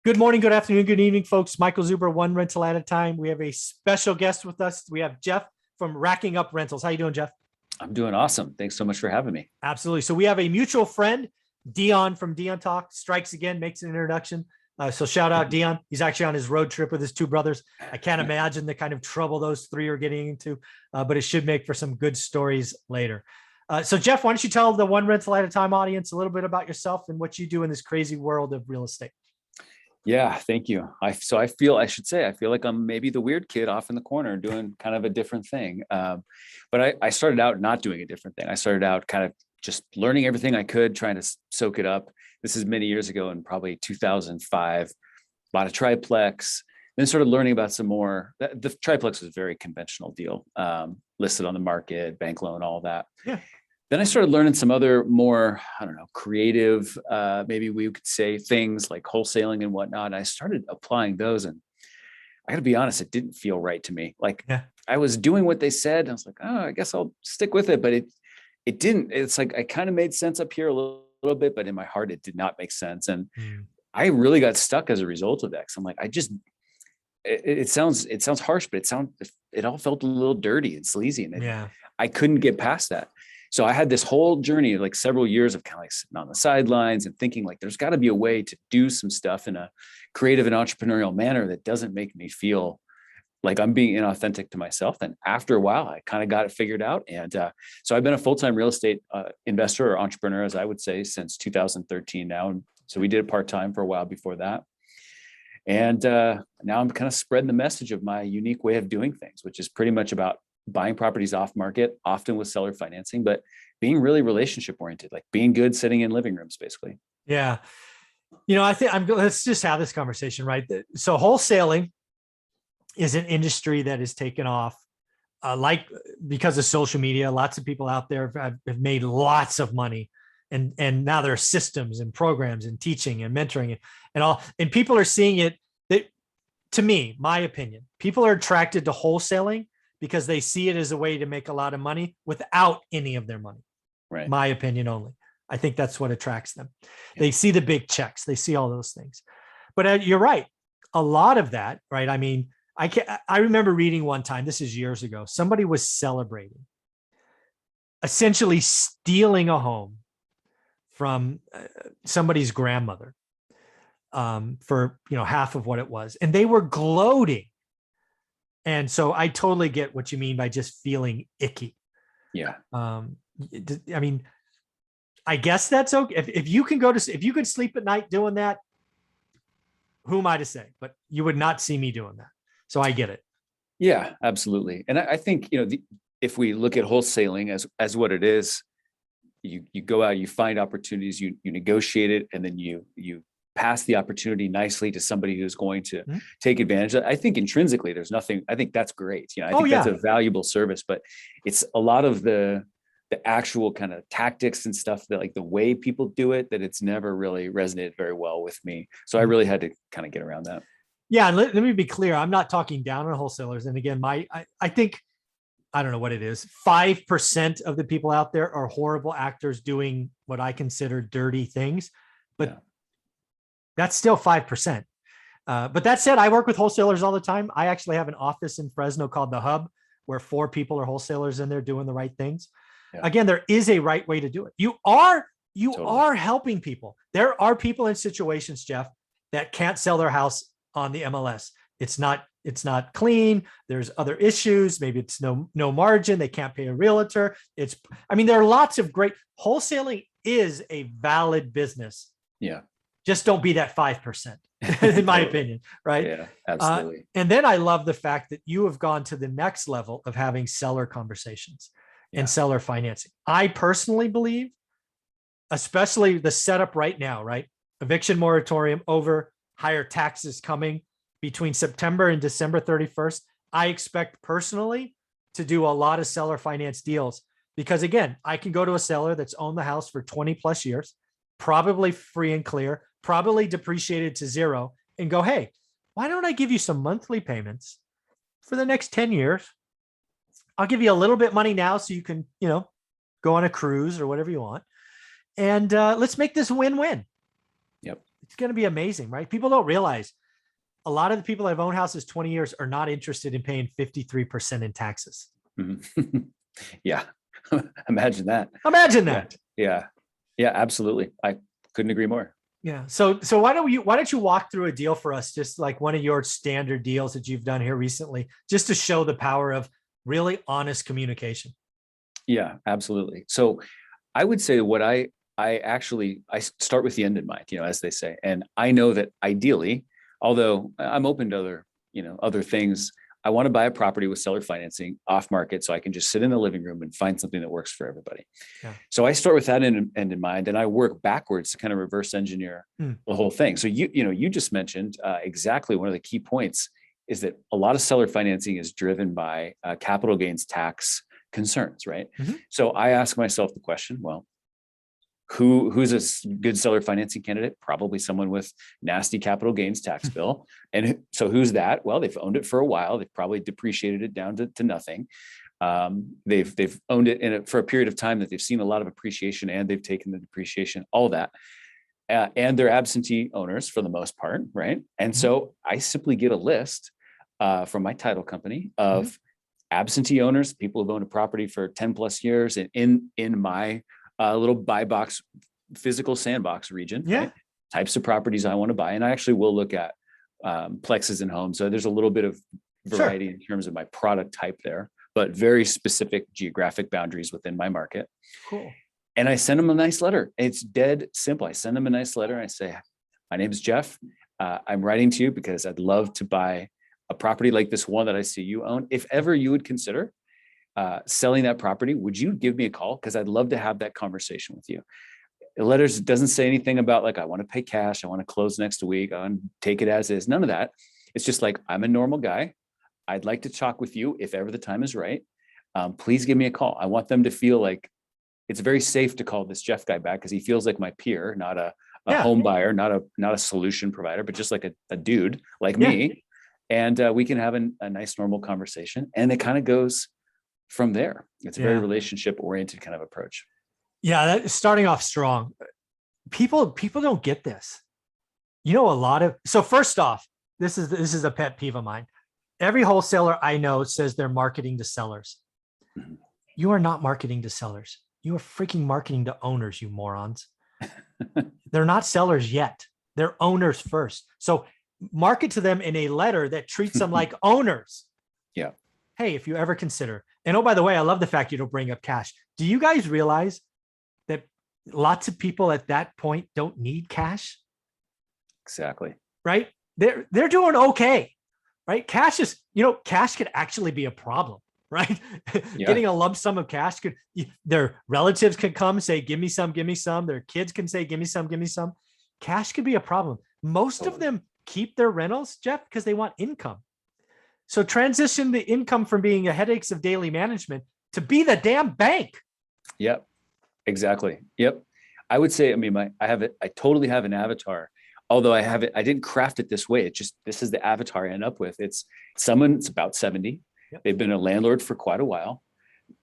Good morning, good afternoon, good evening, folks. Michael Zuber, one rental at a time. We have a special guest with us. We have Jeff from Racking Up Rentals. How you doing, Jeff? I'm doing awesome. Thanks so much for having me. Absolutely. So we have a mutual friend, Dion from Dion Talk, strikes again, makes an introduction. So shout out Dion. He's actually on his road trip with his two brothers. I can't imagine the kind of trouble those three are getting into, but it should make for some good stories later. So Jeff, why don't you tell the one rental at a time audience a little bit about yourself and what you do in this crazy world of real estate? Yeah, thank you. I feel like I'm maybe the weird kid off in the corner doing kind of a different thing. But I started out not doing a different thing. I started out kind of just learning everything I could, trying to soak it up. This is many years ago in probably 2005, bought a triplex, then started learning about some more. The triplex was a very conventional deal, listed on the market, bank loan, all that. Yeah. Then I started learning some other more, I don't know, creative, maybe we could say things like wholesaling and whatnot. And I started applying those, and I got to be honest, it didn't feel right to me. Like I was doing what they said. And I was like, oh, I guess I'll stick with it. But it didn't. It's like I kind of made sense up here a little bit, but in my heart, it did not make sense. And I really got stuck as a result of that. Cause I'm like, it sounds harsh, but it all felt a little dirty and sleazy. And I couldn't get past that. So I had this whole journey of like several years of kind of like sitting on the sidelines and thinking like, there's got to be a way to do some stuff in a creative and entrepreneurial manner that doesn't make me feel like I'm being inauthentic to myself. Then after a while, I kind of got it figured out. And so I've been a full-time real estate investor or entrepreneur, as I would say, since 2013 now. And so we did it part-time for a while before that. And now I'm kind of spreading the message of my unique way of doing things, which is pretty much about buying properties off market, often with seller financing, but being really relationship oriented, like being good sitting in living rooms, basically. Yeah. I think let's just have this conversation, right? So wholesaling is an industry that has taken off, because of social media. Lots of people out there have made lots of money, and now there are systems and programs and teaching and mentoring and all, and people are seeing it. That, to me, my opinion, people are attracted to wholesaling because they see it as a way to make a lot of money without any of their money. Right. My opinion only. I think that's what attracts them. Yeah. They see the big checks. They see all those things. But you're right. A lot of that, right? I mean, I remember reading one time, this is years ago, somebody was celebrating, essentially stealing a home from somebody's grandmother for half of what it was. And they were gloating. And so I totally get what you mean by just feeling icky. Yeah. I mean, I guess that's okay. If you could sleep at night doing that, who am I to say? But you would not see me doing that. So I get it. Yeah, absolutely. And I think, if we look at wholesaling as what it is, you go out, you find opportunities, you negotiate it, and then you pass the opportunity nicely to somebody who's going to take advantage of it. I think intrinsically there's nothing, I think that's great. I think that's a valuable service, but it's a lot of the actual kind of tactics and stuff that like the way people do it, that it's never really resonated very well with me. So I really had to kind of get around that. Yeah. And let me be clear. I'm not talking down on wholesalers. And again, I think, I don't know what it is. 5% of the people out there are horrible actors doing what I consider dirty things, but that's still 5%. But that said, I work with wholesalers all the time. I actually have an office in Fresno called The Hub, where 4 people are wholesalers in there doing the right things. Yeah. Again, there is a right way to do it. You are helping people. There are people in situations, Jeff, that can't sell their house on the MLS. It's not clean. There's other issues. Maybe it's no margin. They can't pay a realtor. There are lots of great wholesaling is a valid business. Yeah. Just don't be that 5%, in my opinion, right? Yeah, absolutely. And then I love the fact that you have gone to the next level of having seller conversations and seller financing. I personally believe, especially the setup right now, right? Eviction moratorium over, higher taxes coming between September and December 31st. I expect personally to do a lot of seller finance deals because, again, I can go to a seller that's owned the house for 20 plus years, probably free and clear, probably depreciated to zero, and go, hey, why don't I give you some monthly payments for the next 10 years? I'll give you a little bit money now so you can, go on a cruise or whatever you want. And let's make this win-win. Yep. it's going to be amazing, right? People don't realize a lot of the people that have owned houses 20 years are not interested in paying 53% in taxes. Mhm. Yeah. Imagine that. Imagine Yeah. that. Yeah. Yeah, absolutely. I couldn't agree more. Yeah. So why don't you walk through a deal for us, just like one of your standard deals that you've done here recently, just to show the power of really honest communication. Yeah, absolutely. So I would say what I start with the end in mind, as they say. And I know that ideally, although I'm open to other things, I want to buy a property with seller financing off market so I can just sit in the living room and find something that works for everybody. Yeah. So I start with that end in mind, and I work backwards to kind of reverse engineer the whole thing. So you just mentioned exactly one of the key points is that a lot of seller financing is driven by capital gains tax concerns, right? Mm-hmm. So I ask myself the question, well, who's a good seller financing candidate? Probably someone with nasty capital gains tax bill. And so who's that? Well, they've owned it for a while. They've probably depreciated it down to nothing. They've owned it for a period of time that they've seen a lot of appreciation, and they've taken the depreciation, all that. And they're absentee owners for the most part, right? And so I simply get a list from my title company of absentee owners, people who've owned a property for 10 plus years, and in my little buy box, physical sandbox region, right? Types of properties I want to buy. And I actually will look at plexes and homes. So there's a little bit of variety in terms of my product type there, but very specific geographic boundaries within my market. Cool. And I send them a nice letter. It's dead simple. I send them a nice letter. And I say, my name is Jeff. I'm writing to you because I'd love to buy a property like this one that I see you own. If ever you would consider selling that property, would you give me a call? Because I'd love to have that conversation with you. The letters doesn't say anything about like, I want to pay cash. I want to close next week. I want to take it as is. None of that. It's just like, I'm a normal guy. I'd like to talk with you if ever the time is right. Please give me a call. I want them to feel like it's very safe to call this Jeff guy back because he feels like my peer, not a home buyer, not a solution provider, but just like a dude like me. And we can have a nice, normal conversation. And it kind of goes from there. It's a very relationship oriented kind of approach. Yeah. That's starting off strong. People don't get this. So first off, this is a pet peeve of mine. Every wholesaler I know says they're marketing to sellers. Mm-hmm. You are not marketing to sellers. You are freaking marketing to owners, you morons. They're not sellers yet. They're owners first. So market to them in a letter that treats them like owners. Yeah. Hey, if you ever consider, and oh, by the way, I love the fact you don't bring up cash. Do you guys realize that lots of people at that point don't need cash? Exactly. Right? They're doing okay. Right? Cash could actually be a problem, right? Yeah. Getting a lump sum of cash their relatives could come say, give me some. Their kids can say, give me some. Cash could be a problem. Most of them keep their rentals, Jeff, because they want income. So transition the income from being a headaches of daily management to be the damn bank. Yep, exactly. Yep. I would say, I totally have an avatar. Although I didn't craft it this way. This is the avatar I end up with. It's someone that's about 70. Yep. They've been a landlord for quite a while.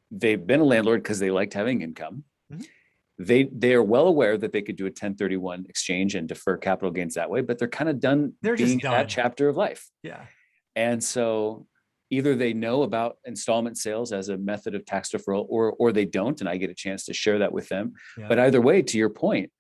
They've been a landlord because they liked having income. Mm-hmm. They are well aware that they could do a 1031 exchange and defer capital gains that way, but they're kind of done being in that chapter of life. Yeah. And so either they know about installment sales as a method of tax deferral or they don't, and I get a chance to share that with them. Yeah. But either way, to your point,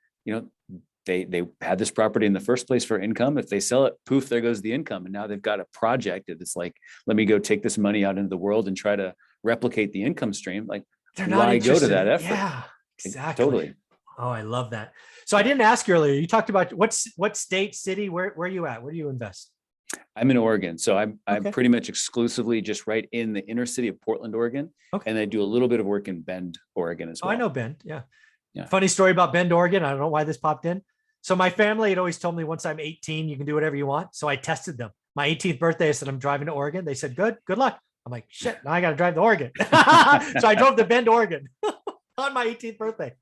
they had this property in the first place for income. If they sell it, poof, there goes the income. And now they've got a project that it's like, let me go take this money out into the world and try to replicate the income stream. Like, why go to that effort? Yeah, exactly. Totally. Oh, I love that. So I didn't ask you earlier. You talked about what state, city, where are you at? Where do you invest? I'm in Oregon. So I'm pretty much exclusively just right in the inner city of Portland, Oregon. Okay. And I do a little bit of work in Bend, Oregon as well. Oh, I know Bend. Yeah. Funny story about Bend, Oregon. I don't know why this popped in. So my family had always told me once I'm 18, you can do whatever you want. So I tested them. My 18th birthday, I said, I'm driving to Oregon. They said, good luck. I'm like, shit, now I got to drive to Oregon. So I drove to Bend, Oregon on my 18th birthday.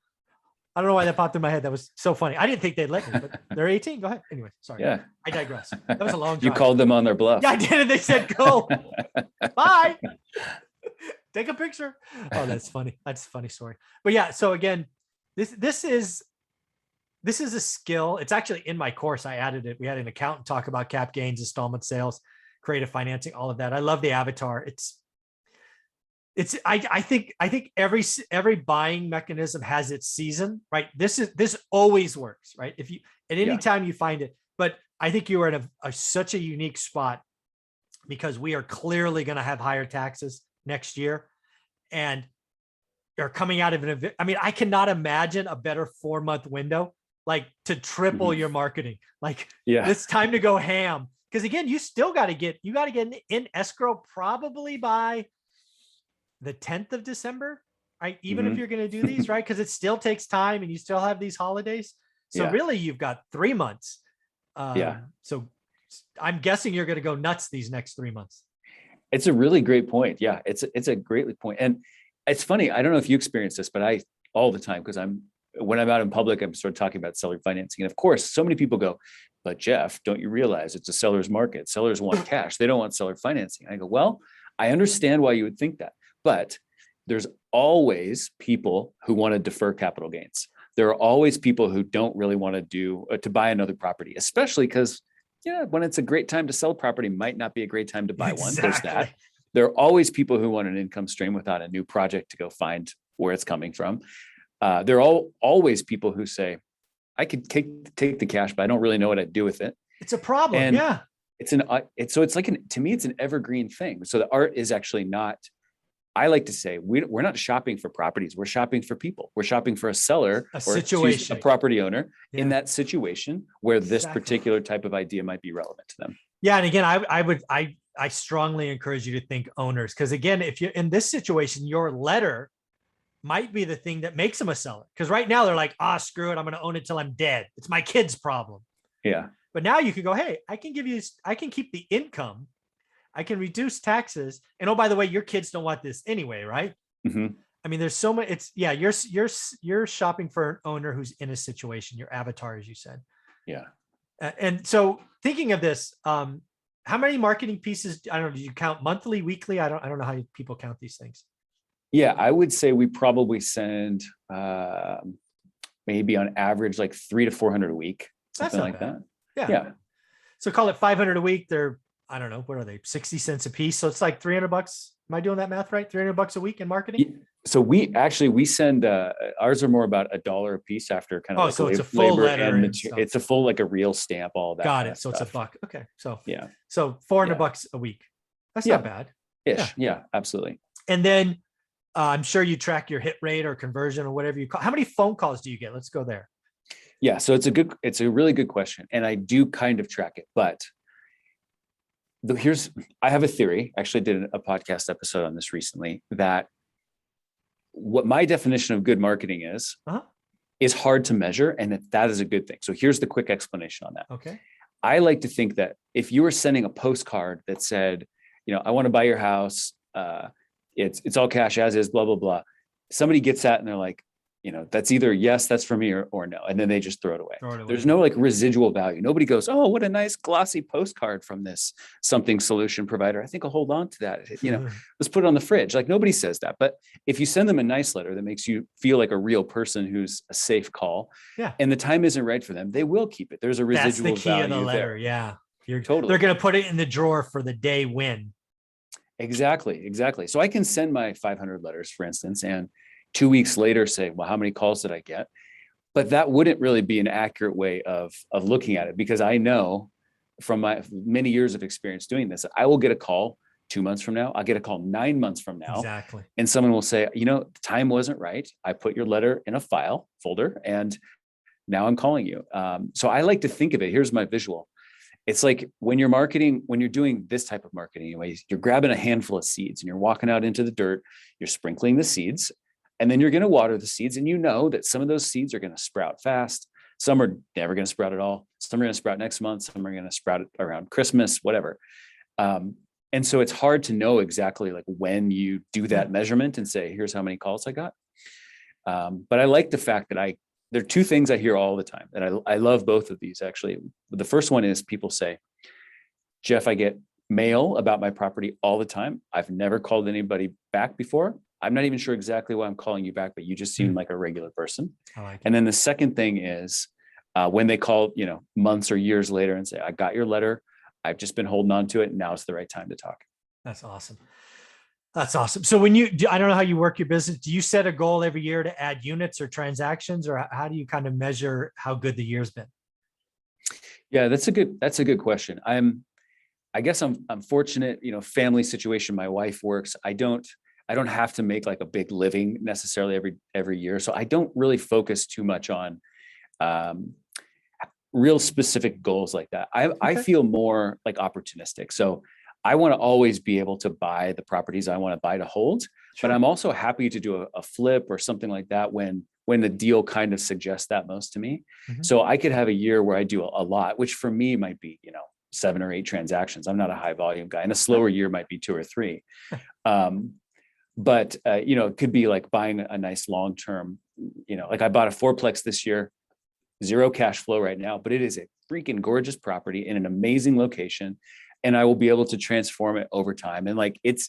I don't know why that popped in my head. That was so funny. I didn't think they'd let me, but they're 18. Go ahead. Anyway, sorry. Yeah. I digress. That was a long drive. You called them on their bluff. Yeah, I did. And they said, go. Bye. Take a picture. Oh, that's funny. That's a funny story. But yeah, so again, this is this is a skill. It's actually in my course. I added it. We had an accountant talk about cap gains, installment sales, creative financing, all of that. I love the avatar. I think every buying mechanism has its season, right? This always works, right? If you at any time you find it, but I think you are in such a unique spot because we are clearly going to have higher taxes next year, and are coming out of an event. I mean, I cannot imagine a better 4-month window, like to triple your marketing. Like it's time to go ham. Because again, you got to get in escrow probably by the 10th of December, right? Even if you're going to do these, right? Because it still takes time and you still have these holidays. So really you've got 3 months. So I'm guessing you're going to go nuts these next 3 months. It's a really great point. Yeah, it's a great point. And it's funny. I don't know if you experience this, but I all the time, because when I'm out in public, I'm sort of talking about seller financing. And of course, so many people go, but Jeff, don't you realize it's a seller's market? Sellers want cash. They don't want seller financing. I go, well, I understand why you would think that, but there's always people who want to defer capital gains. There are always people who don't really want to buy another property, especially because when it's a great time to sell property might not be a great time to buy one. There's that. There are always people who want an income stream without a new project to go find where it's coming from. There are always people who say, I could take the cash, but I don't really know what I'd do with it. It's a problem. And it's like to me, it's an evergreen thing. So the art is actually not, I like to say, we're not shopping for properties. We're shopping for people. We're shopping for a seller or a property owner in that situation where this particular type of idea might be relevant to them. Yeah. And again, I strongly encourage you to think owners, because again, if you're in this situation, your letter might be the thing that makes them a seller. Because right now they're like, screw it, I'm going to own it till I'm dead. It's my kid's problem. Yeah. But now you can go, hey, I can keep the income. I can reduce taxes. And oh, by the way, your kids don't want this anyway, right? Mm-hmm. I mean, there's so much. You're shopping for an owner who's in a situation, your avatar, as you said. Yeah. And so thinking of this, how many marketing pieces? I don't know. Do you count monthly, weekly? I don't know how people count these things. Yeah, I would say we probably send maybe on average like 300 to 400 a week, something like that. Yeah. So call it 500 a week. They're, I don't know, what are they? 60 cents a piece. So it's like $300. Am I doing that math right? $300 a week in marketing? Yeah. So we send ours are more about $1 a piece after kind of so it's a full letter and it's a full, like a real stamp, all that. Got it. So it's $1. Okay. So yeah. So $400 a week. That's not bad. Ish. Yeah, absolutely. And then I'm sure you track your hit rate or conversion or whatever you call. How many phone calls do you get? Let's go there. Yeah. So it's a really good question. And I do kind of track it, but I have a theory. Actually did a podcast episode on this recently, that what my definition of good marketing is hard to measure, and that is a good thing. So here's the quick explanation on that. Okay. I like to think that if you were sending a postcard that said, I want to buy your house, it's all cash as is, blah, blah, blah. Somebody gets that and they're like, that's either yes, that's for me or no. And then they just throw it away. There's no like residual value. Nobody goes, oh, what a nice glossy postcard from this something solution provider. I think I'll hold on to that. Let's put it on the fridge. Like nobody says that. But if you send them a nice letter that makes you feel like a real person who's a safe call, and the time isn't right for them, they will keep it. There's a residual value. That's the key of the letter. There. Yeah. They're going to put it in the drawer for the day when. Exactly. So I can send my 500 letters, for instance, and 2 weeks later say, well, how many calls did I get? But that wouldn't really be an accurate way of looking at it, because I know from my many years of experience doing this, I will get a call 2 months from now. I'll get a call 9 months from now. Exactly. And someone will say, the time wasn't right. I put your letter in a file folder and now I'm calling you. So I like to think of it. Here's my visual. It's like when you're doing this type of marketing, anyways, you're grabbing a handful of seeds and you're walking out into the dirt, you're sprinkling the seeds, and then you're going to water the seeds. And that some of those seeds are going to sprout fast. Some are never going to sprout at all. Some are going to sprout next month. Some are going to sprout around Christmas, whatever. And so it's hard to know exactly like when you do that measurement and say, here's how many calls I got. But I like the fact that there are two things I hear all the time, and I love both of these actually. The first one is people say, Jeff, I get mail about my property all the time. I've never called anybody back before. I'm not even sure exactly why I'm calling you back, but you just seem like a regular person. I like it. And then the second thing is, when they call, months or years later and say, I got your letter, I've just been holding on to it, and now it's the right time to talk. That's awesome. That's awesome. So I don't know how you work your business. Do you set a goal every year to add units or transactions, or how do you kind of measure how good the year's been? Yeah, that's a good question. I guess I'm fortunate, family situation. My wife works. I don't have to make like a big living necessarily every year. So I don't really focus too much on real specific goals like that. I feel more like opportunistic. So I want to always be able to buy the properties I want to buy to hold, but I'm also happy to do a flip or something like that when the deal kind of suggests that most to me. So I could have a year where I do a lot, which for me might be, 7 or 8 transactions. I'm not a high volume guy, and a slower year might be 2 or 3. But it could be like buying a nice long-term, like I bought a 4-plex this year, 0 cash flow right now, but it is a freaking gorgeous property in an amazing location. And I will be able to transform it over time. And like, it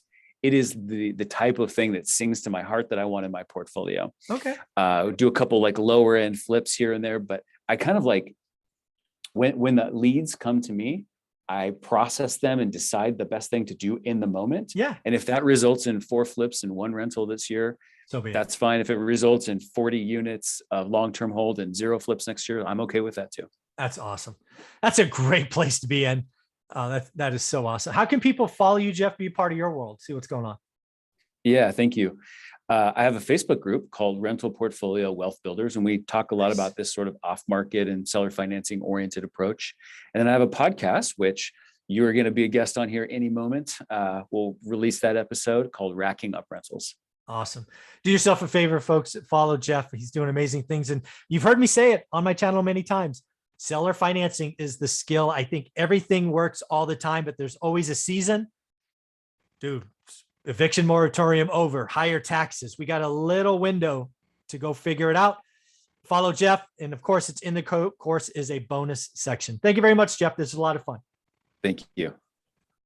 is the type of thing that sings to my heart that I want in my portfolio. Okay. Do a couple like lower end flips here and there, but I kind of like when the leads come to me, I process them and decide the best thing to do in the moment. Yeah. And if that results in 4 flips and 1 rental this year, so that's fine. If it results in 40 units of long-term hold and 0 flips next year, I'm okay with that too. That's awesome. That's a great place to be in. That is so awesome. How can people follow you, Jeff, be part of your world, see what's going on? Yeah, thank you. I have a Facebook group called Rental Portfolio Wealth Builders, and we talk a lot about this sort of off-market and seller financing oriented approach. And then I have a podcast, which you're going to be a guest on here any moment. We'll release that episode called Racking Up Rentals. Awesome. Do yourself a favor, folks. Follow Jeff. He's doing amazing things. And you've heard me say it on my channel many times. Seller financing is the skill. I think everything works all the time, but there's always a season. Dude, eviction moratorium over, higher taxes. We got a little window to go figure it out. Follow Jeff. And of course, it's in the course is a bonus section. Thank you very much, Jeff. This is a lot of fun. Thank you.